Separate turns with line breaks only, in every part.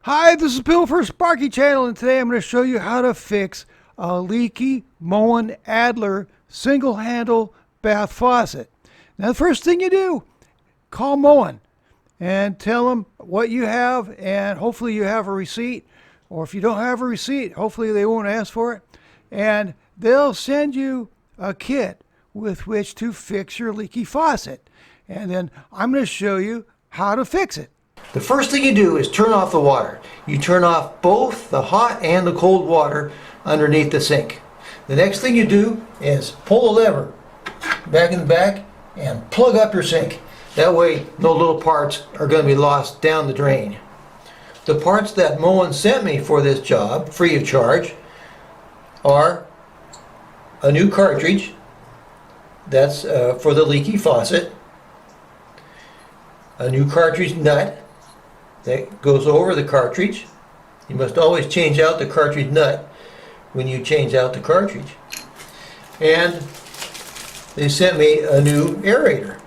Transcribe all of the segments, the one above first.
Hi, this is Bill for Sparky Channel, and today I'm going to show you how to fix a leaky Moen Adler single handle bath faucet. Now the first thing you do, call Moen and tell them what you have, and hopefully you have a receipt, or if you don't have a receipt, hopefully they won't ask for it, and they'll send you a kit with which to fix your leaky faucet. And then I'm going to show you how to fix it.
The first thing you do is turn off the water. You turn off both the hot and the cold water underneath the sink. The next thing you do is pull the lever back in the back and plug up your sink. That way no little parts are going to be lost down the drain. The parts that Moen sent me for this job, free of charge, are a new cartridge. That's for the leaky faucet. A new cartridge nut that goes over the cartridge. You must always change out the cartridge nut when you change out the cartridge. And they sent me a new aerator.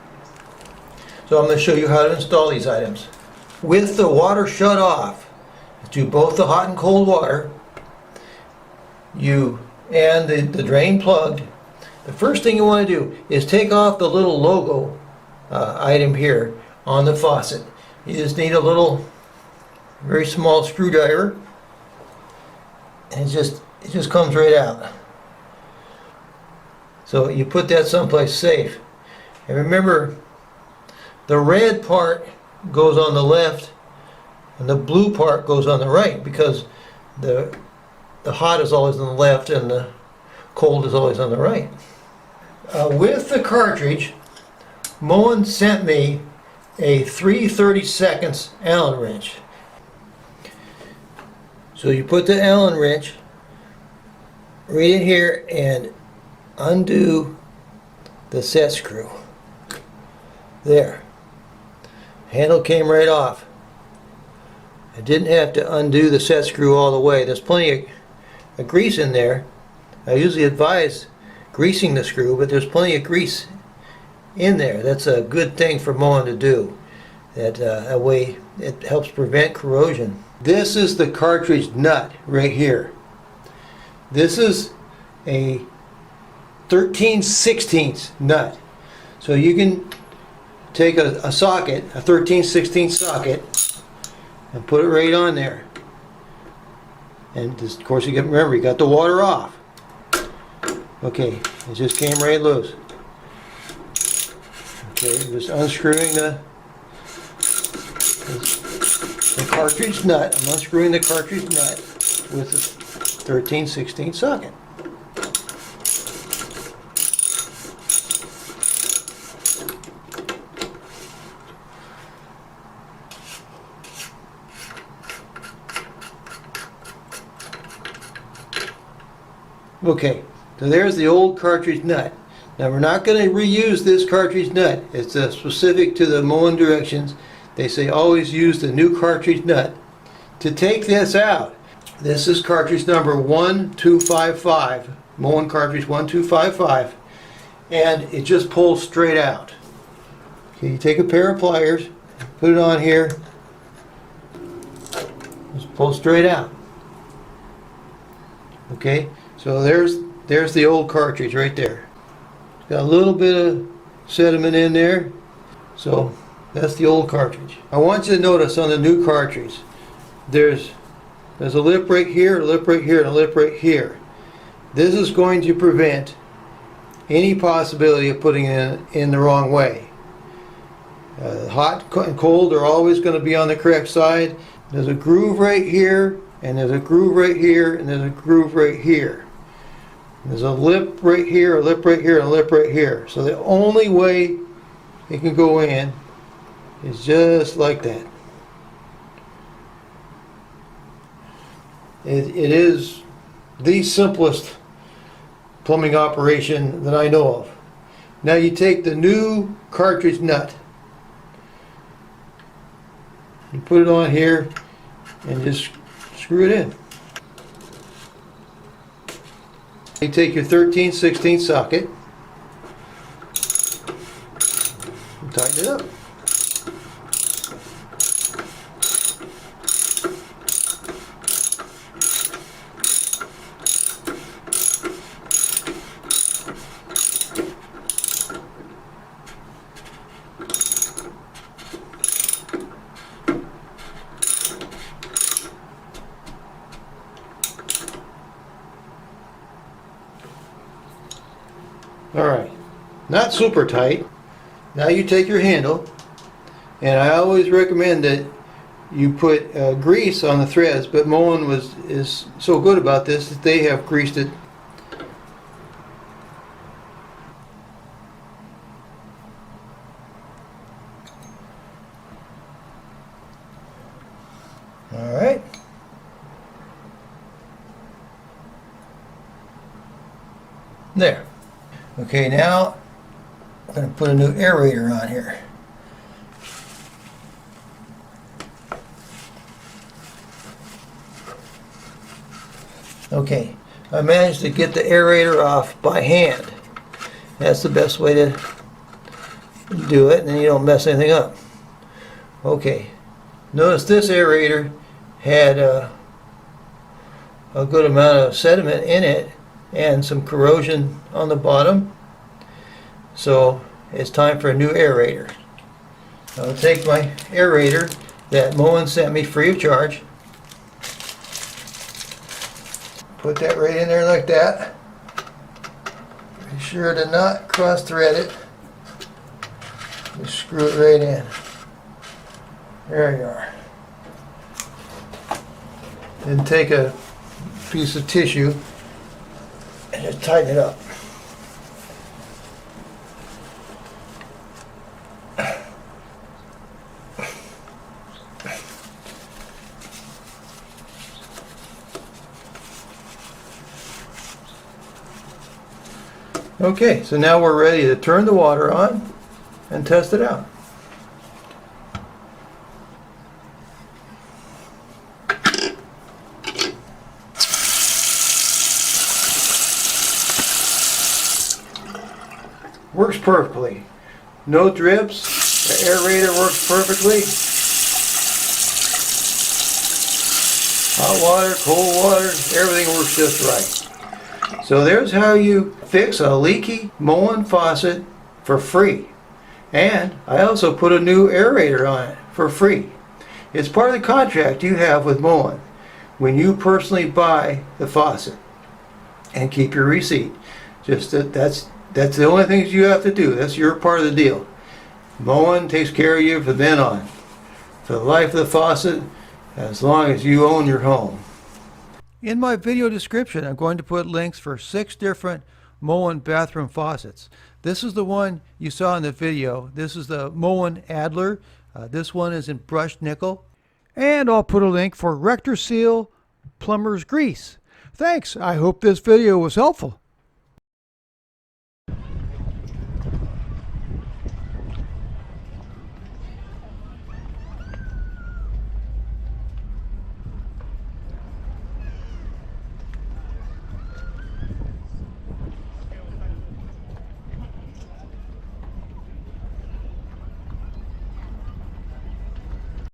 So I'm going to show you how to install these items. With the water shut off, do both the hot and cold water, and the drain plugged, the first thing you want to do is take off the little logo item here on the faucet. You just need a little, very small screwdriver, and it just comes right out. So you put that someplace safe. And remember, the red part goes on the left, and the blue part goes on the right, because the hot is always on the left and the cold is always on the right. With the cartridge, Moen sent me a 3/32 Allen wrench. So you put the Allen wrench right in here and undo the set screw. There. Handle came right off. I didn't have to undo the set screw all the way. There's plenty of grease in there. I usually advise greasing the screw, but there's plenty of grease in there. That's a good thing for Moen to do. That way it helps prevent corrosion. This is the cartridge nut right here. This is a 13/16 nut. So you can take a socket, a 13/16 socket, and put it right on there. And this, of course, remember, you got the water off. Okay, it just came right loose. Okay, just unscrewing the cartridge nut. I'm unscrewing the cartridge nut with the 13/16 socket. Okay, so there's the old cartridge nut. Now we're not going to reuse this cartridge nut. It's specific to the Moen directions. They say always use the new cartridge nut. To take this out, this is cartridge number 1255, Moen cartridge 1255, and it just pulls straight out. Okay, you take a pair of pliers, put it on here, just pull straight out. Okay, so there's the old cartridge right there. Got a little bit of sediment in there, so that's the old cartridge. I want you to notice on the new cartridge, there's a lip right here, a lip right here, and a lip right here. This is going to prevent any possibility of putting it in the wrong way. Hot and cold are always going to be on the correct side. There's a groove right here, and there's a groove right here, and there's a groove right here. There's a lip right here, a lip right here, and a lip right here. So the only way it can go in is just like that. It is the simplest plumbing operation that I know of. Now you take the new cartridge nut, you put it on here and just screw it in. You take your 13/16 socket and tighten it up. Alright, not super tight. Now you take your handle, and I always recommend that you put grease on the threads, but Moen is so good about this that they have greased it. Alright. There. Okay, now I'm going to put a new aerator on here. Okay, I managed to get the aerator off by hand. That's the best way to do it, and then you don't mess anything up. Okay, notice this aerator had a good amount of sediment in it and some corrosion on the bottom. So it's time for a new aerator. I'll take my aerator that Moen sent me free of charge. Put that right in there like that. Be sure to not cross thread it. Just screw it right in. There you are. Then take a piece of tissue and just tighten it up. Okay, so now we're ready to turn the water on and test it out. Works perfectly. No drips. The aerator works perfectly. Hot water, cold water, everything works just right. So there's how you fix a leaky Moen faucet for free. And I also put a new aerator on it for free. It's part of the contract you have with Moen when you personally buy the faucet. And keep your receipt. Just that's the only things you have to do. That's your part of the deal. Moen takes care of you from then on. For the life of the faucet, as long as you own your home. In my video description, I'm going to put links for 6 different Moen bathroom faucets. This is the one you saw in the video. This is the Moen Adler. This one is in brushed nickel. And I'll put a link for Rector Seal plumber's grease. Thanks. I hope this video was helpful.